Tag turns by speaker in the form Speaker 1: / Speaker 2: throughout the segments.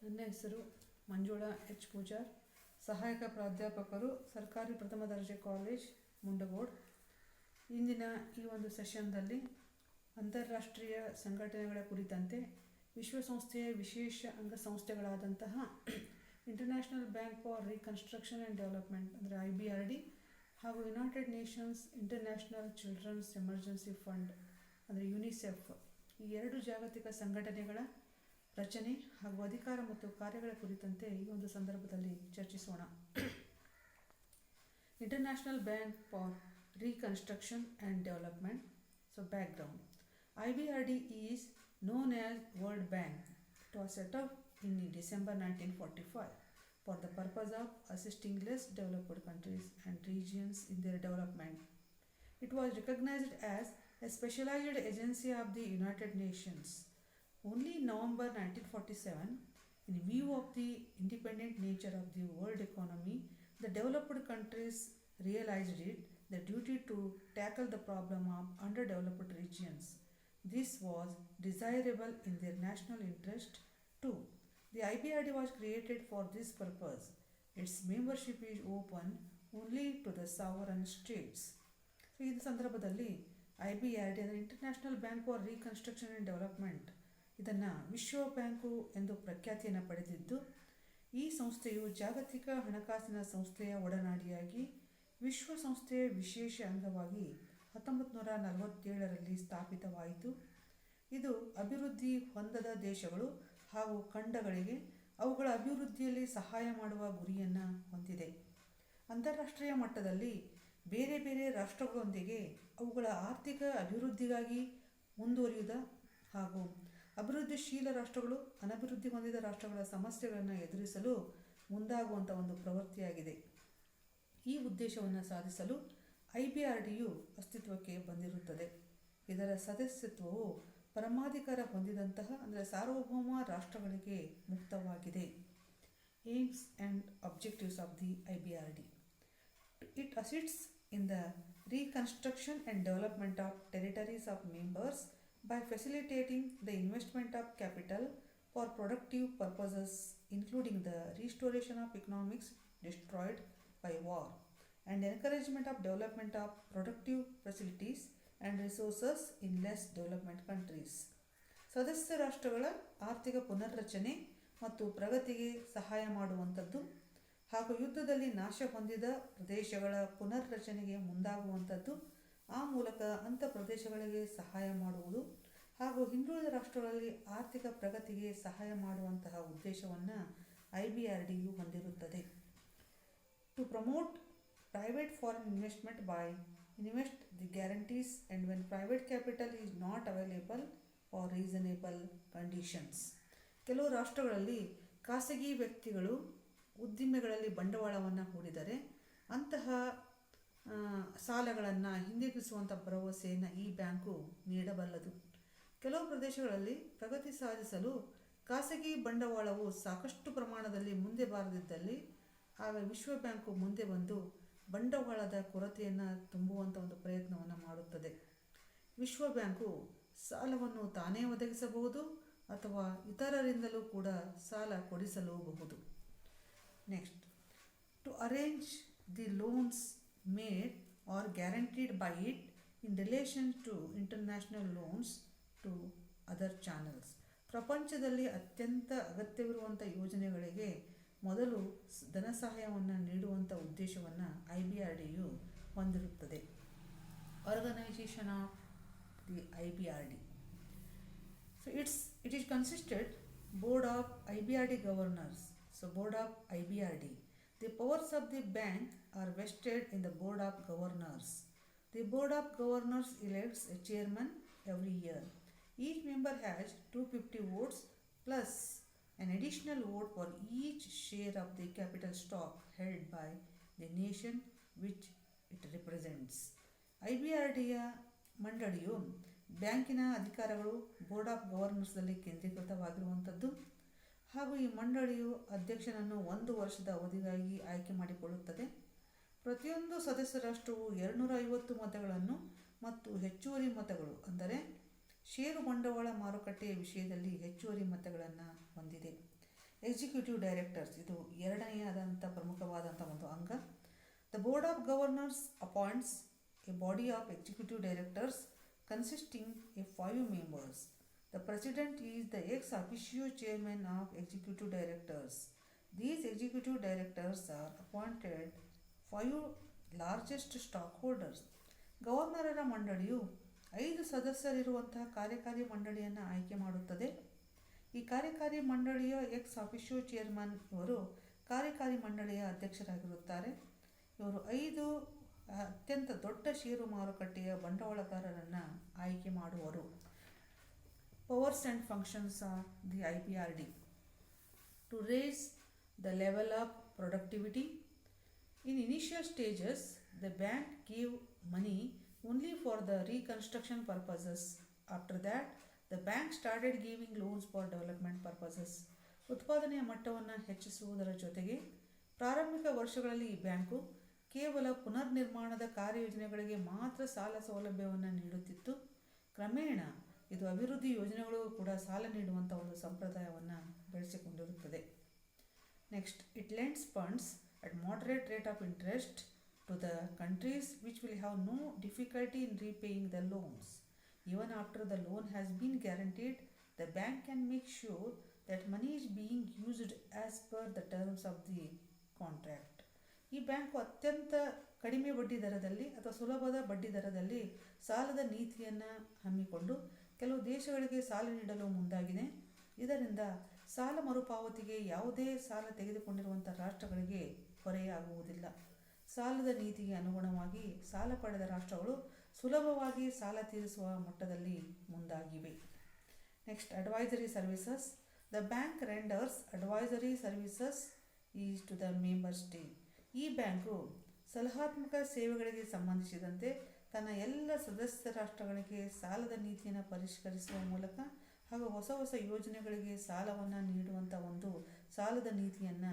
Speaker 1: ನನ್ನ ಹೆಸರು ಮಂಜುಳಾ ಎಚ್ ಪೂಜಾರ್, ಸಹಾಯಕ ಪ್ರಾಧ್ಯಾಪಕರು, ಸರ್ಕಾರಿ ಪ್ರಥಮ ದರ್ಜೆ ಕಾಲೇಜ್, ಮುಂಡಗೋಡ್. ಇಂದಿನ ಈ ಒಂದು ಸೆಷನ್ದಲ್ಲಿ ಅಂತಾರಾಷ್ಟ್ರೀಯ ಸಂಘಟನೆಗಳ ಕುರಿತಂತೆ ವಿಶ್ವಸಂಸ್ಥೆಯ ವಿಶೇಷ ಅಂಗಸಂಸ್ಥೆಗಳಾದಂತಹ international bank for reconstruction and development ಅಂದರೆ IBRD ಹಾಗೂ united nations international children's emergency fund ಅಂದರೆ ಯುನಿಸೆಫ್, ಈ ಎರಡು ಜಾಗತಿಕ ಸಂಘಟನೆಗಳ ರಚನೆ ಹಾಗೂ ಅಧಿಕಾರ ಮತ್ತು ಕಾರ್ಯಗಳ ಕುರಿತಂತೆ ಈ ಒಂದು ಸಂದರ್ಭದಲ್ಲಿ ಚರ್ಚಿಸೋಣ. International bank for reconstruction and development. So background: IBRD is known as World Bank. It was set up in December 1945 for the purpose of assisting less developed countries and regions in their development. It was recognized as a specialized agency of the United Nations. Only in November 1947, in view of the independent nature of the world economy, the developed countries realized it their duty to tackle the problem of underdeveloped regions. This was desirable in their national interest too. The IBRD was created for this purpose. Its membership is open only to the sovereign states. So, ಈ ಸಂದರ್ಭದಲ್ಲಿ IBRD ಅಂದರೆ international bank for reconstruction and development, ಇದನ್ನು ವಿಶ್ವ bank ಎಂದು ಪ್ರಖ್ಯಾತಿಯನ್ನು ಪಡೆದಿದ್ದು, ಈ ಸಂಸ್ಥೆಯು ಜಾಗತಿಕ ಹಣಕಾಸಿನ ಸಂಸ್ಥೆಯ ಒಡನಾಡಿಯಾಗಿ ವಿಶ್ವಸಂಸ್ಥೆಯ ವಿಶೇಷ ಅಂಗವಾಗಿ 1947ರಲ್ಲಿ ಸ್ಥಾಪಿತವಾಯಿತು. ಇದು ಅಭಿವೃದ್ಧಿ ಹೊಂದದ ದೇಶಗಳು ಹಾಗೂ ಖಂಡಗಳಿಗೆ ಅವುಗಳ ಅಭಿವೃದ್ಧಿಯಲ್ಲಿ ಸಹಾಯ ಮಾಡುವ ಗುರಿಯನ್ನು ಹೊಂದಿದೆ. ಅಂತಾರಾಷ್ಟ್ರೀಯ ಮಟ್ಟದಲ್ಲಿ ಬೇರೆ ಬೇರೆ ರಾಷ್ಟ್ರಗಳೊಂದಿಗೆ ಅವುಗಳ ಆರ್ಥಿಕ ಅಭಿವೃದ್ಧಿಗಾಗಿ ಮುಂದುವರಿಯುವುದ ಹಾಗೂ ಅಭಿವೃದ್ಧಿಶೀಲ ರಾಷ್ಟ್ರಗಳು ಅನಭಿವೃದ್ಧಿ ಹೊಂದಿದ ರಾಷ್ಟ್ರಗಳ ಸಮಸ್ಯೆಗಳನ್ನು ಎದುರಿಸಲು ಮುಂದಾಗುವಂಥ ಒಂದು ಪ್ರವೃತ್ತಿಯಾಗಿದೆ. ಈ ಉದ್ದೇಶವನ್ನು ಸಾಧಿಸಲು IBRDಯು ಅಸ್ತಿತ್ವಕ್ಕೆ ಬಂದಿರುತ್ತದೆ. ಇದರ ಸದಸ್ಯತ್ವವು ಪರಮಾಧಿಕಾರ ಹೊಂದಿದಂತಹ ಅಂದರೆ ಸಾರ್ವಭೌಮ ರಾಷ್ಟ್ರಗಳಿಗೆ ಮುಕ್ತವಾಗಿದೆ. Aims and objectives of the IBRD: it assists in the reconstruction and development of territories of members by facilitating the investment of capital for productive purposes, including the restoration of economics destroyed by war and encouragement of development of productive facilities and resources in less development countries. ಸದಸ್ಯ ರಾಷ್ಟ್ರಗಳ ಆರ್ಥಿಕ ಪುನರ್ರಚನೆ ಮತ್ತು ಪ್ರಗತಿಗೆ ಸಹಾಯ ಮಾಡುವಂಥದ್ದು ಹಾಗೂ ಯುದ್ಧದಲ್ಲಿ ನಾಶ ಹೊಂದಿದ ಪ್ರದೇಶಗಳ ಪುನರ್ರಚನೆಗೆ ಮುಂದಾಗುವಂಥದ್ದು, ಆ ಮೂಲಕ ಅಂಥ ಪ್ರದೇಶಗಳಿಗೆ ಸಹಾಯ ಮಾಡುವುದು ಹಾಗೂ ಹಿಂದುಳಿದ ರಾಷ್ಟ್ರಗಳಲ್ಲಿ ಆರ್ಥಿಕ ಪ್ರಗತಿಗೆ ಸಹಾಯ ಮಾಡುವಂತಹ ಉದ್ದೇಶವನ್ನು IBRDಯು ಹೊಂದಿರುತ್ತದೆ. To promote private foreign investment by invest the guarantees and when private capital is not available for reasonable conditions. ಕೆಲವು ರಾಷ್ಟ್ರಗಳಲ್ಲಿ ಖಾಸಗಿ ವ್ಯಕ್ತಿಗಳು ಉದ್ದಿಮೆಗಳಲ್ಲಿ ಬಂಡವಾಳವನ್ನು ಹೂಡಿದರೆ ಅಂತಹ ಸಾಲಗಳನ್ನು ಹಿಂದಿರುಗಿಸುವಂಥ ಭರವಸೆಯನ್ನು ಈ ಬ್ಯಾಂಕು ನೀಡಬಲ್ಲದು. ಕೆಲವು ಪ್ರದೇಶಗಳಲ್ಲಿ ಪ್ರಗತಿ ಸಾಧಿಸಲು ಖಾಸಗಿ ಬಂಡವಾಳವು ಸಾಕಷ್ಟು ಪ್ರಮಾಣದಲ್ಲಿ ಮುಂದೆ ಬಾರದಿದ್ದಲ್ಲಿ ಆಗ ವಿಶ್ವ ಬ್ಯಾಂಕು ಮುಂದೆ ಬಂದು ಬಂಡವಾಳದ ಕೊರತೆಯನ್ನು ತುಂಬುವಂಥ ಒಂದು ಪ್ರಯತ್ನವನ್ನು ಮಾಡುತ್ತದೆ. ವಿಶ್ವ ಬ್ಯಾಂಕು ಸಾಲವನ್ನು ತಾನೇ ಒದಗಿಸಬಹುದು ಅಥವಾ ಇತರರಿಂದಲೂ ಕೂಡ ಸಾಲ ಕೊಡಿಸಲೂಬಹುದು. Next, to arrange the loans made or guaranteed by it in relation to international loans to other channels. ಪ್ರಪಂಚದಲ್ಲಿ ಅತ್ಯಂತ ಅಗತ್ಯವಿರುವಂಥ ಯೋಜನೆಗಳಿಗೆ ಮೊದಲು ಧನ ಸಹಾಯವನ್ನು ನೀಡುವಂಥ ಉದ್ದೇಶವನ್ನು IBRDಯು ಹೊಂದಿರುತ್ತದೆ. Organisation of the IBRD. So it is consisted board of IBRD governors. So board of IBRD. The powers of the bank are vested in the Board of Governors. The Board of Governors elects a chairman every year. Each member has 250 votes plus an additional vote for each share of the capital stock held by the nation which it represents. IBRDಯ ಮಂಡಳಿಯು ಬ್ಯಾಂಕಿನ ಅಧಿಕಾರಗಳು board of ಗವರ್ನರ್ಸ್ನಲ್ಲಿ ಕೇಂದ್ರೀಕೃತವಾಗಿರುವಂಥದ್ದು ಹಾಗೂ ಈ ಮಂಡಳಿಯು ಅಧ್ಯಕ್ಷನನ್ನು 1 ವರ್ಷದ ಅವಧಿಗಾಗಿ ಆಯ್ಕೆ ಮಾಡಿಕೊಳ್ಳುತ್ತದೆ. ಪ್ರತಿಯೊಂದು ಸದಸ್ಯ ರಾಷ್ಟ್ರವು 250 ಮತಗಳನ್ನು ಮತ್ತು ಹೆಚ್ಚುವರಿ ಮತಗಳು ಅಂದರೆ ಷೇರು ಬಂಡವಾಳ ಮಾರುಕಟ್ಟೆಯ ವಿಷಯದಲ್ಲಿ ಹೆಚ್ಚುವರಿ ಮತಗಳನ್ನು ಹೊಂದಿದೆ. ಎಕ್ಸಿಕ್ಯೂಟಿವ್ ಡೈರೆಕ್ಟರ್ಸ್, ಇದು ಎರಡನೆಯದಾದಂಥ ಪ್ರಮುಖವಾದಂಥ ಒಂದು ಅಂಗ. The board of governors appoints A body of executive directors consisting of 5 members. The president is the ex officio chairman of executive directors. These executive directors are appointed 5 largest stockholders. ಗವರ್ನರರ ಮಂಡಳಿಯು 5 ಸದಸ್ಯರಿರುವಂತಹ ಕಾರ್ಯಕಾರಿ ಮಂಡಳಿಯನ್ನು ಆಯ್ಕೆ ಮಾಡುತ್ತದೆ. ಈ ಕಾರ್ಯಕಾರಿ ಮಂಡಳಿಯ ಎಕ್ಸ್ ಆಫಿಷಿಯೋ ಚೇರ್ಮನ್ ಇವರು ಕಾರ್ಯಕಾರಿ ಮಂಡಳಿಯ ಅಧ್ಯಕ್ಷರಾಗಿರುತ್ತಾರೆ. ಇವರು 5 ಅತ್ಯಂತ ದೊಡ್ಡ ಷೇರು ಮಾರುಕಟ್ಟೆಯ ಬಂಡವಾಳಗಾರರನ್ನು ಆಯ್ಕೆ ಮಾಡುವರು. Powers and functions of the IBRD to raise the level of productivity. In initial stages the bank gave money only for the reconstruction purposes. After that the bank started giving loans for development purposes. ಉತ್ಪಾದನೆಯ ಮಟ್ಟವನ್ನು ಹೆಚ್ಚಿಸುವುದರ ಜೊತೆಗೆ ಪ್ರಾರಂಭಿಕ ವರ್ಷಗಳಲ್ಲಿ ಈ bank ಕೇವಲ ಪುನರ್ನಿರ್ಮಾಣದ ಕಾರ್ಯಯೋಜನೆಗಳಿಗೆ ಮಾತ್ರ ಸಾಲ ಸೌಲಭ್ಯವನ್ನು ನೀಡುತ್ತಿತ್ತು. ಕ್ರಮೇಣ ಇದು ಅಭಿವೃದ್ಧಿ ಯೋಜನೆಗಳಿಗೂ ಕೂಡ ಸಾಲ ನೀಡುವಂಥ ಒಂದು ಸಂಪ್ರದಾಯವನ್ನು ಬೆಳೆಸಿಕೊಂಡಿರುತ್ತದೆ. Next, it lends funds at moderate rate of interest to the countries which will have no difficulty in repaying the loans. Even after the loan has been guaranteed, the bank can make sure that money is being used as per the terms of the contract. ಈ bank ಅತ್ಯಂತ ಕಡಿಮೆ ಬಡ್ಡಿ ದರದಲ್ಲಿ ಅಥವಾ ಸುಲಭದ ಬಡ್ಡಿ ದರದಲ್ಲಿ ಸಾಲದ ನೀತಿಯನ್ನು ಹಮ್ಮಿಕೊಂಡು ಕೆಲವು ದೇಶಗಳಿಗೆ ಸಾಲ ನೀಡಲು ಮುಂದಾಗಿದೆ. ಇದರಿಂದ ಸಾಲ ಮರುಪಾವತಿಗೆ ಯಾವುದೇ ಸಾಲ ತೆಗೆದುಕೊಂಡಿರುವಂಥ ರಾಷ್ಟ್ರಗಳಿಗೆ ಹೊರೆಯಾಗುವುದಿಲ್ಲ. ಸಾಲದ ನೀತಿಗೆ ಅನುಗುಣವಾಗಿ ಸಾಲ ಪಡೆದ ರಾಷ್ಟ್ರಗಳು ಸುಲಭವಾಗಿ ಸಾಲ ತೀರಿಸುವ ಮಟ್ಟದಲ್ಲಿ ಮುಂದಾಗಿವೆ. Next, advisory services. The bank renders advisory services is to the member state. ಈ ಬ್ಯಾಂಕು ಸಲಹಾತ್ಮಕ ಸೇವೆಗಳಿಗೆ ಸಂಬಂಧಿಸಿದಂತೆ ತನ್ನ ಎಲ್ಲ ಸದಸ್ಯ ರಾಷ್ಟ್ರಗಳಿಗೆ ಸಾಲದ ನೀತಿಯನ್ನು ಪರಿಷ್ಕರಿಸುವ ಮೂಲಕ ಹಾಗೂ ಹೊಸ ಹೊಸ ಯೋಜನೆಗಳಿಗೆ ಸಾಲವನ್ನು ನೀಡುವಂಥ ಒಂದು ಸಾಲದ ನೀತಿಯನ್ನು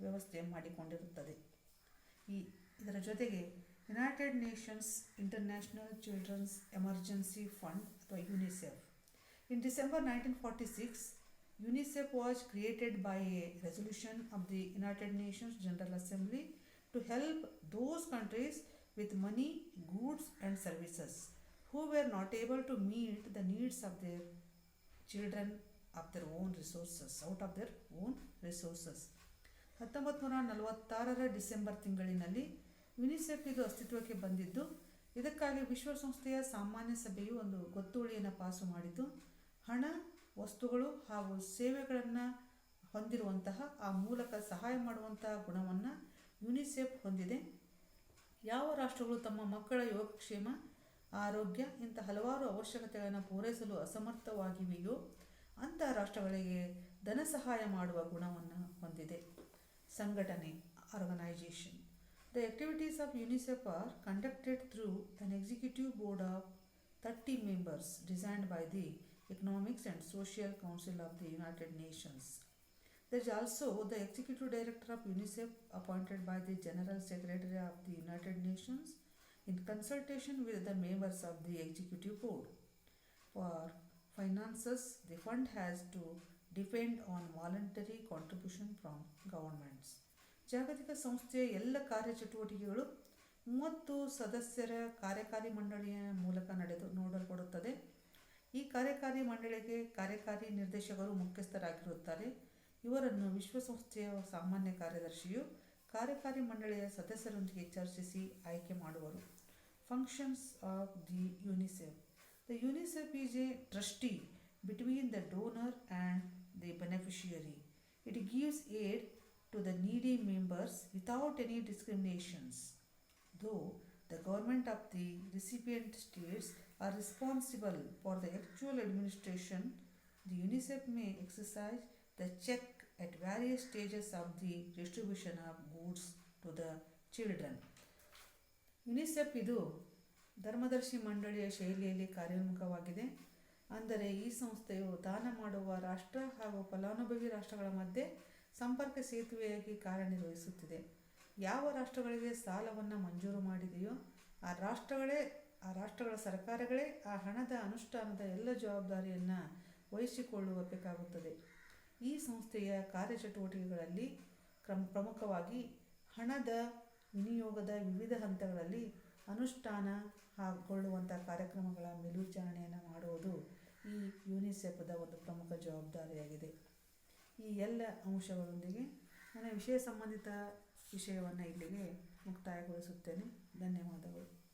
Speaker 1: ವ್ಯವಸ್ಥೆ ಮಾಡಿಕೊಂಡಿರುತ್ತದೆ. ಇದರ ಜೊತೆಗೆ united nations international children's emergency fund ಅಥವಾ UNICEF. In December 1946, UNICEF was created by a resolution of the United Nations General Assembly to help those countries with money, goods and services who were not able to meet the needs of their children of their own resources, out of their own resources. 1946 December ತಿಂಗಳಿನಲ್ಲಿ UNICEF ಇದು ಅಸ್ತಿತ್ವಕ್ಕೆ ಬಂದಿದ್ದು, ಇದಕ್ಕಾಗಿ ವಿಶ್ವಸಂಸ್ಥೆಯ ಸಾಮಾನ್ಯ ಸಭೆಯು ಒಂದು ಗೊತ್ತುವಳಿಯನ್ನು pass ಮಾಡಿತು. ಹಣ, ವಸ್ತುಗಳು ಹಾಗೂ ಸೇವೆಗಳನ್ನು ಹೊಂದಿರುವಂತಹ ಆ ಮೂಲಕ ಸಹಾಯ ಮಾಡುವಂತಹ ಗುಣವನ್ನು ಯುನಿಸೆಫ್ ಹೊಂದಿದೆ. ಯಾವ ರಾಷ್ಟ್ರಗಳು ತಮ್ಮ ಮಕ್ಕಳ ಯೋಗಕ್ಷೇಮ, ಆರೋಗ್ಯ ಇಂಥ ಹಲವಾರು ಅವಶ್ಯಕತೆಗಳನ್ನು ಪೂರೈಸಲು ಅಸಮರ್ಥವಾಗಿವೆಯೋ ಅಂತಹ ರಾಷ್ಟ್ರಗಳಿಗೆ ಧನ ಸಹಾಯ ಮಾಡುವ ಗುಣವನ್ನು ಹೊಂದಿದೆ. ಸಂಘಟನೆ, organisation. The activities of UNICEF are conducted through an executive board of 30 members designed by the Economics and Social Council of the United Nations. There is also the Executive Director of UNICEF appointed by the General Secretary of the United Nations in consultation with the members of the Executive Board. For finances, the fund has to depend on voluntary contribution from governments. ಜಾಗತಿಕ ಸಂಸ್ಥೆಯ ಎಲ್ಲ ಕಾರ್ಯಚಟುವಟಿಕೆಗಳು 30 ಸದಸ್ಯರ ಕಾರ್ಯಕಾರಿ ಮಂಡಳಿಯ ಮೂಲಕ ನೋಡಲ್ಪಡುತ್ತದೆ. ಈ ಕಾರ್ಯಕಾರಿ ಮಂಡಳಿಗೆ ಕಾರ್ಯಕಾರಿ ನಿರ್ದೇಶಕರು ಮುಖ್ಯಸ್ಥರಾಗಿರುತ್ತಾರೆ. ಇವರನ್ನು ವಿಶ್ವಸಂಸ್ಥೆಯ ಸಾಮಾನ್ಯ ಕಾರ್ಯದರ್ಶಿಯು ಕಾರ್ಯಕಾರಿ ಮಂಡಳಿಯ ಸದಸ್ಯರೊಂದಿಗೆ ಚರ್ಚಿಸಿ ಆಯ್ಕೆ ಮಾಡುವರು. Functions of the UNICEF. The UNICEF is A trustee between the donor and the beneficiary. It gives aid to the needy members without any discriminations. Though the government of the recipient states are responsible for the actual administration, the UNICEF may exercise the check at various stages of the distribution of goods to the children. UNICEF ಇದು ಧರ್ಮದರ್ಶಿ ಮಂಡಳಿಯ ಶೈಲಿಯಲ್ಲಿ ಕಾರ್ಯೋನ್ಮುಖವಾಗಿದೆ. ಅಂದರೆ ಈ ಸಂಸ್ಥೆಯು ದಾನ ಮಾಡುವ ರಾಷ್ಟ್ರ ಹಾಗೂ ಫಲಾನುಭವಿ ರಾಷ್ಟ್ರಗಳ ಮಧ್ಯೆ ಸಂಪರ್ಕ ಸೇತುವೆಯಾಗಿ ಕಾರ್ಯನಿರ್ವಹಿಸುತ್ತಿದೆ. ಯಾವ ರಾಷ್ಟ್ರಗಳಿಗೆ ಸಾಲವನ್ನು ಮಂಜೂರು ಮಾಡಿದೆಯೋ ಆ ರಾಷ್ಟ್ರಗಳ ಸರ್ಕಾರಗಳೇ ಆ ಹಣದ ಅನುಷ್ಠಾನದ ಎಲ್ಲ ಜವಾಬ್ದಾರಿಯನ್ನು ವಹಿಸಿಕೊಳ್ಳಬೇಕಾಗುತ್ತದೆ. ಈ ಸಂಸ್ಥೆಯ ಕಾರ್ಯಚಟುವಟಿಕೆಗಳಲ್ಲಿ ಪ್ರಮುಖವಾಗಿ ಹಣದ ವಿನಿಯೋಗದ ವಿವಿಧ ಹಂತಗಳಲ್ಲಿ ಅನುಷ್ಠಾನಗೊಳ್ಳುವಂಥ ಕಾರ್ಯಕ್ರಮಗಳ ಮೇಲ್ವಿಚಾರಣೆಯನ್ನು ಮಾಡುವುದು ಈ ಯುನಿಸೆಫ್ದ ಒಂದು ಪ್ರಮುಖ ಜವಾಬ್ದಾರಿಯಾಗಿದೆ. ಈ ಎಲ್ಲ ಅಂಶಗಳೊಂದಿಗೆ ನನ್ನ ವಿಷಯ ಸಂಬಂಧಿತ ವಿಷಯವನ್ನು ಇಲ್ಲಿಗೆ ಮುಕ್ತಾಯಗೊಳಿಸುತ್ತೇನೆ. ಧನ್ಯವಾದಗಳು.